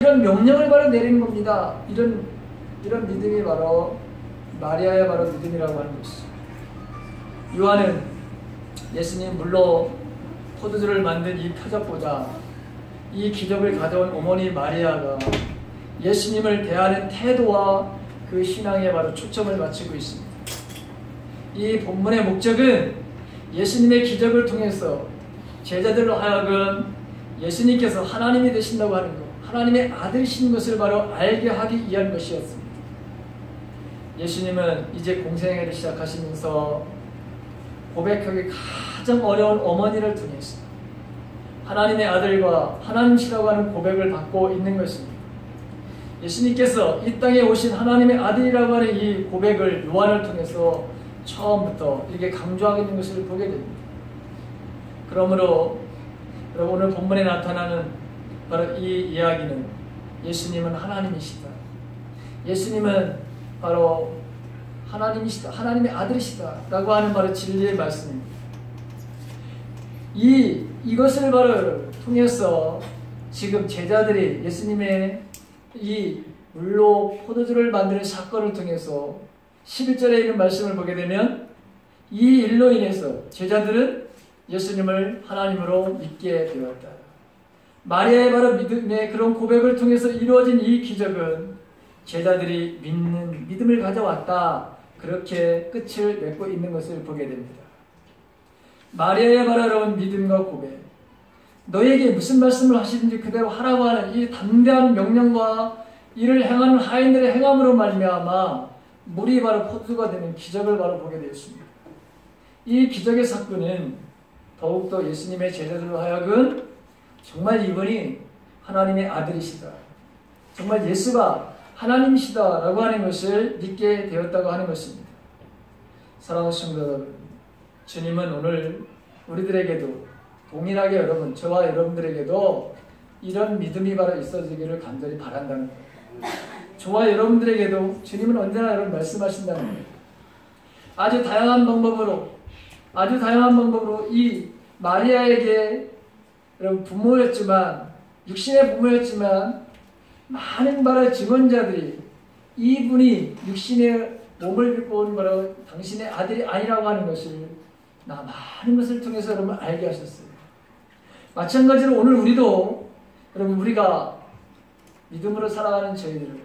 이런 명령을 바로 내리는 겁니다. 이런 믿음이 바로 마리아의 바로 믿음이라고 하는 것이죠. 요한은 예수님 물로 포도주를 만든 이 표적보다 이 기적을 가져온 어머니 마리아가 예수님을 대하는 태도와 그 신앙에 바로 초점을 맞추고 있습니다. 이 본문의 목적은 예수님의 기적을 통해서 제자들로 하여금 예수님께서 하나님이 되신다고 하는 것, 하나님의 아들이신 것을 바로 알게 하기 위한 것이었습니다. 예수님은 이제 공생애를 시작하시면서 고백하기 가장 어려운 어머니를 통해서 하나님의 아들과 하나님이시라고 하는 고백을 받고 있는 것입니다. 예수님께서 이 땅에 오신 하나님의 아들이라고 하는 이 고백을 요한을 통해서 처음부터 이렇게 강조하고 있는 것을 보게 됩니다. 그러므로 여러분 오늘 본문에 나타나는 바로 이 이야기는 예수님은 하나님이시다. 예수님은 바로 하나님이시다. 하나님의 아들이시다. 라고 하는 바로 진리의 말씀입니다. 이것을 바로 통해서 지금 제자들이 예수님의 이 물로 포도주를 만드는 사건을 통해서 11절에 있는 말씀을 보게 되면 이 일로 인해서 제자들은 예수님을 하나님으로 믿게 되었다. 마리아의 바로 믿음의 그런 고백을 통해서 이루어진 이 기적은 제자들이 믿는 믿음을 가져왔다. 그렇게 끝을 맺고 있는 것을 보게 됩니다. 마리아의 바로 여러분 믿음과 고백, 너에게 무슨 말씀을 하시든지 그대로 하라고 하는 이 담대한 명령과 이를 행하는 하인들의 행함으로 말미암아 물이 바로 포도주가 되는 기적을 바로 보게 되었습니다. 이 기적의 사건은 더욱더 예수님의 제자들로 하여금 정말 이분이 하나님의 아들이시다, 정말 예수가 하나님이시다 라고 하는 것을 믿게 되었다고 하는 것입니다. 사랑하는 성도 여러분, 주님은 오늘 우리들에게도 동일하게 여러분, 저와 여러분들에게도 이런 믿음이 바로 있어지기를 간절히 바란다는 거예요. 저와 여러분들에게도 주님은 언제나 여러분 말씀하신다는 거예요. 아주 다양한 방법으로 이 마리아에게 여러분 부모였지만, 육신의 부모였지만 많은 바로 증언자들이 이분이 육신의 몸을 입고 온 바로 당신의 아들이 아니라고 하는 것을 많은 것을 통해서 여러분 알게 하셨어요. 마찬가지로 오늘 우리도 여러분 우리가 믿음으로 살아가는 저희들을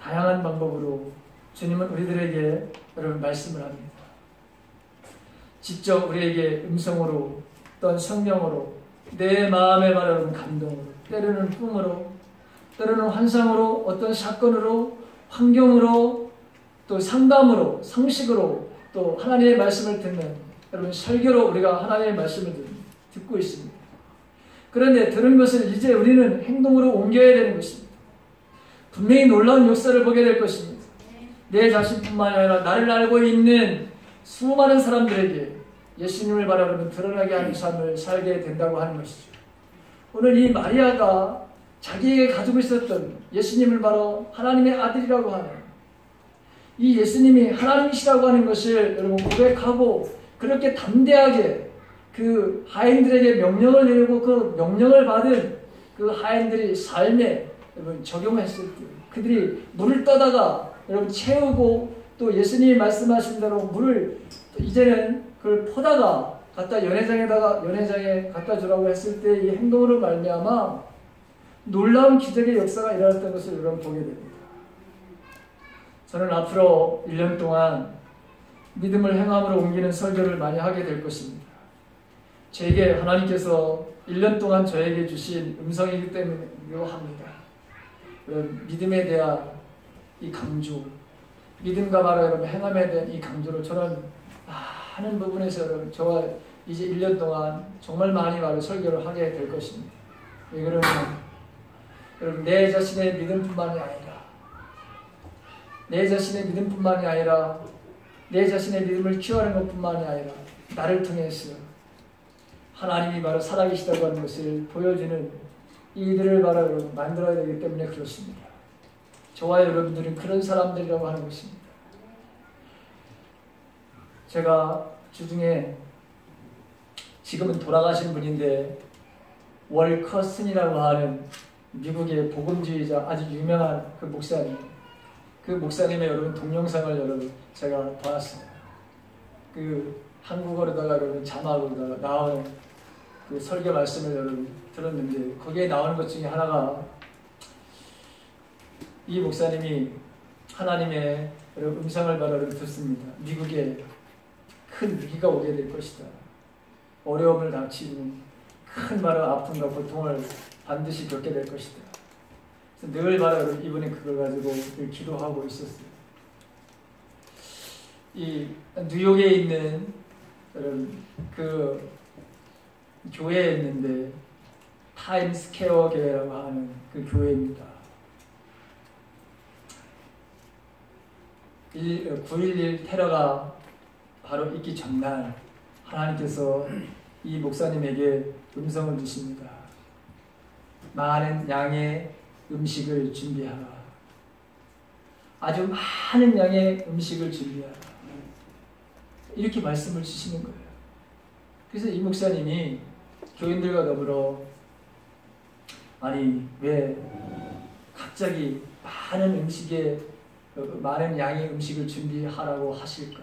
다양한 방법으로 주님은 우리들에게 여러분 말씀을 합니다. 직접 우리에게 음성으로 또는 성령으로 내 마음에 바로 여러분 감동으로, 때로는 꿈으로, 때로는 환상으로, 어떤 사건으로, 환경으로, 또 상담으로, 상식으로, 또 하나님의 말씀을 듣는 여러분 설교로 우리가 하나님의 말씀을 듣고 있습니다. 그런데 들은 것을 이제 우리는 행동으로 옮겨야 되는 것입니다. 분명히 놀라운 역사를 보게 될 것입니다. 내 자신뿐만 아니라 나를 알고 있는 수많은 사람들에게 예수님을 바라보면 드러나게 하는 삶을 살게 된다고 하는 것이죠. 오늘 이 마리아가 자기에게 가지고 있었던 예수님을 바로 하나님의 아들이라고 하는 이 예수님이 하나님이시라고 하는 것을 여러분 고백하고 그렇게 담대하게 그 하인들에게 명령을 내리고 그 명령을 받은 그 하인들이 삶에 여러분 적용했을 때 그들이 물을 떠다가 여러분 채우고 또 예수님이 말씀하신 대로 물을 이제는 그걸 퍼다가 갖다 연회장에 갖다 주라고 했을 때 이 행동으로 말미암아 놀라운 기적의 역사가 일어났던 것을 여러분 보게 됩니다. 저는 앞으로 1년 동안 믿음을 행함으로 옮기는 설교를 많이 하게 될 것입니다. 제게 하나님께서 1년 동안 저에게 주신 음성이기 때문이기도 합니다. 믿음에 대한 이 강조, 믿음과 바로 여러분 행함에 대한 이 강조로 저는 많은 부분에서 여러분 저와 이제 1년 동안 정말 많이 바로 설교를 하게 될 것입니다. 왜 그러면 여러분 내 자신의 믿음뿐만이 아니라 내 자신의 믿음을 키워하는 것뿐만이 아니라 나를 통해서 하나님이 바로 살아계시다고 하는 것을 보여주는 이들을 바로 만들어야 되기 때문에 그렇습니다. 저와 여러분들은 그런 사람들이라고 하는 것입니다. 제가 주중에 지금은 돌아가신 분인데 월커슨이라고 하는 미국의 복음주의자 아주 유명한 그 목사님, 그 목사님의 여러분 동영상을 여러분 제가 봤어요. 그 한국어로다가 여러분 자막으로다가 나오는 그 설교 말씀을 여러분 들었는데 거기에 나오는 것 중에 하나가 이 목사님이 하나님의 여러분 음성을 바로 듣습니다. 미국에 큰 위기가 오게 될 것이다. 어려움을 닥치는 큰 바로 아픔과 고통을 반드시 겪게 될 것이다. 그래서 늘 바로 이분이 그걸 가지고 늘 기도하고 있었어요. 이 뉴욕에 있는 그 교회에 있는데 타임스퀘어 교회라고 하는 그 교회입니다. 9.11 테러가 바로 있기 전날 하나님께서 이 목사님에게 음성을 주십니다. 많은 양의 음식을 준비하라. 아주 많은 양의 음식을 준비하라. 이렇게 말씀을 주시는 거예요. 그래서 이 목사님이 교인들과 더불어 아니 왜 갑자기 많은 양의 음식을 준비하라고 하실까?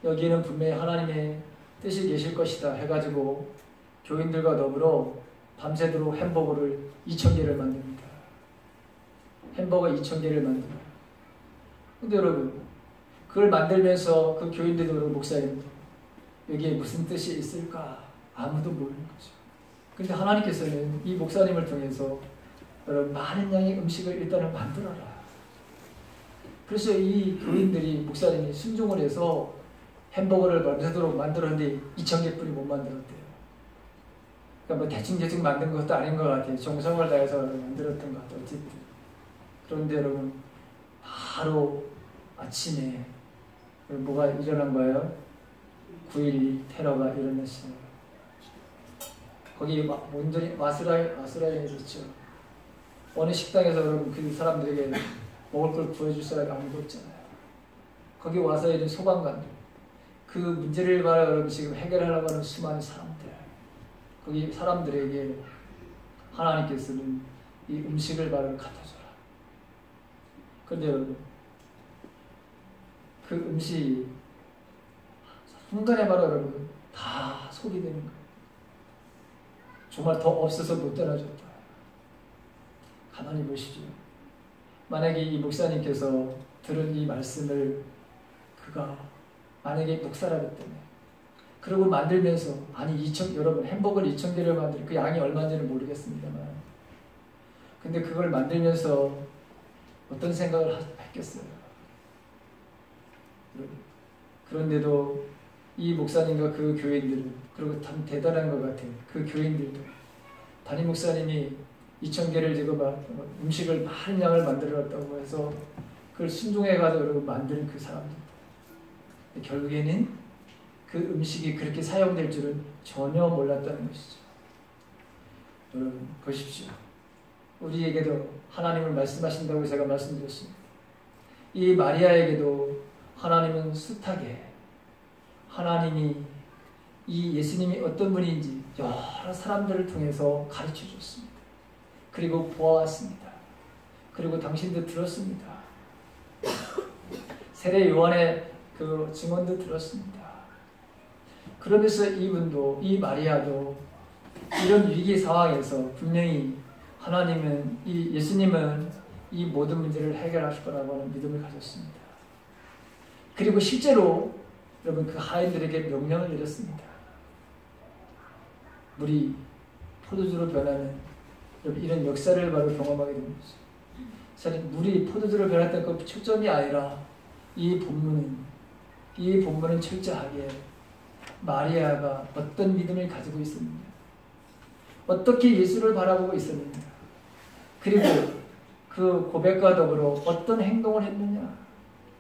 여기에는 분명히 하나님의 뜻이 계실 것이다 해가지고 교인들과 더불어 밤새도록 햄버거를 2,000개를 만듭니다. 햄버거 2,000개를 만들어요. 근데 여러분 그걸 만들면서 그 교인들도 목사님도 여기에 무슨 뜻이 있을까? 아무도 모르는 거죠. 근데 하나님께서는 이 목사님을 통해서 여러분 많은 양의 음식을 일단은 만들어라. 그래서 이 교인들이 목사님이 순종을 해서 햄버거를 밤새도록 만들었는데 2,000개뿐이 못 만들었대요. 그러니까 뭐 대충 만든 것도 아닌 것 같아요. 정성을 다해서 만들었던 것 같아요. 어쨌든. 그런데 여러분 바로 아침에 뭐가 일어난 거예요? 9.12 테러가 일어났어요. 거기 온전히 마스라임이 있죠. 어느 식당에서 여러분 그 사람들에게 먹을 걸 구해줄 사람이 아무도 없잖아요. 거기 와서 이런 소방관들, 그 문제를 바로 여러분 지금 해결하려고 하는 수많은 사람들, 거기 사람들에게 하나님께서는 이 음식을 바로 갖다 줘라. 그런데 여러분 그 음식이 순간에 바로 여러분 다 소비되는 거예요. 정말 더 없어서 못 따라줬다. 가만히 보시죠. 만약에 이 목사님께서 들은 이 말씀을 그가 만약에 목사라랬다면 그리고 만들면서 여러분 햄버거를 2,000개를 만들 그 양이 얼마인지는 모르겠습니다만 근데 그걸 만들면서 어떤 생각을 했겠어요. 그런데도 이 목사님과 그 교인들은 그리고 참 대단한 것 같아요. 그 교인들도 담임 목사님이 2,000개를 지금 음식을 많은 양을 만들었다고 해서 그걸 순종해가지고 여러분 만드는 그 사람들 결국에는 그 음식이 그렇게 사용될 줄은 전혀 몰랐다는 것이죠. 여러분 보십시오. 우리에게도 하나님을 말씀하신다고 제가 말씀드렸습니다. 이 마리아에게도 하나님은 숱하게 하나님이 이 예수님이 어떤 분인지 여러 사람들을 통해서 가르쳐 줬습니다. 그리고 보아왔습니다. 그리고 당신도 들었습니다. 세례 요한의 그 증언도 들었습니다. 그러면서 이분도 이 마리아도 이런 위기 상황에서 분명히 하나님은 이 예수님은 이 모든 문제를 해결하실 거라고 하는 믿음을 가졌습니다. 그리고 실제로 여러분 그 하인들에게 명령을 내렸습니다. 물이 포도주로 변하는 이런 역사를 바로 경험하게 됩니다. 사실 물이 포도주로 변했던 그 초점이 아니라 이 본문은 철저하게 마리아가 어떤 믿음을 가지고 있었느냐, 어떻게 예수를 바라보고 있었느냐, 그리고 그 고백과 더불어 어떤 행동을 했느냐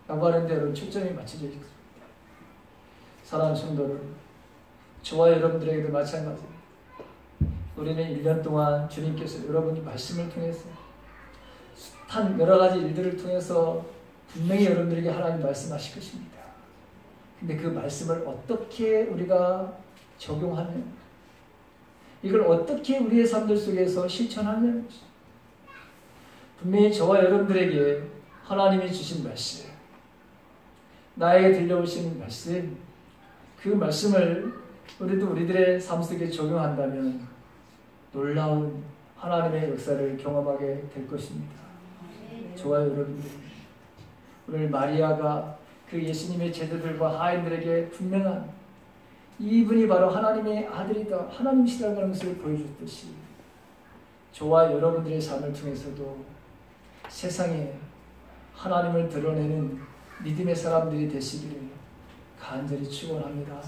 라고 하는 대로 초점이 맞춰져 있습니다. 사랑하는 성도들, 저와 여러분들에게도 마찬가지입니다. 우리는 1년 동안 주님께서 여러분이 말씀을 통해서 숱한 여러 가지 일들을 통해서 분명히 여러분들에게 하나님 말씀하실 것입니다. 근데 그 말씀을 어떻게 우리가 적용하느냐, 이걸 어떻게 우리의 삶들 속에서 실천하느냐는 것이죠. 분명히 저와 여러분들에게 하나님이 주신 말씀, 나에게 들려오신 말씀, 그 말씀을 우리도 우리들의 삶 속에 적용한다면 놀라운 하나님의 역사를 경험하게 될 것입니다. 저와 여러분들, 오늘 마리아가 그 예수님의 제자들과 하인들에게 분명한 이분이 바로 하나님의 아들이다, 하나님이시라는 것을 보여줬듯이 저와 여러분들의 삶을 통해서도 세상에 하나님을 드러내는 믿음의 사람들이 되시기를 간절히 축원합니다.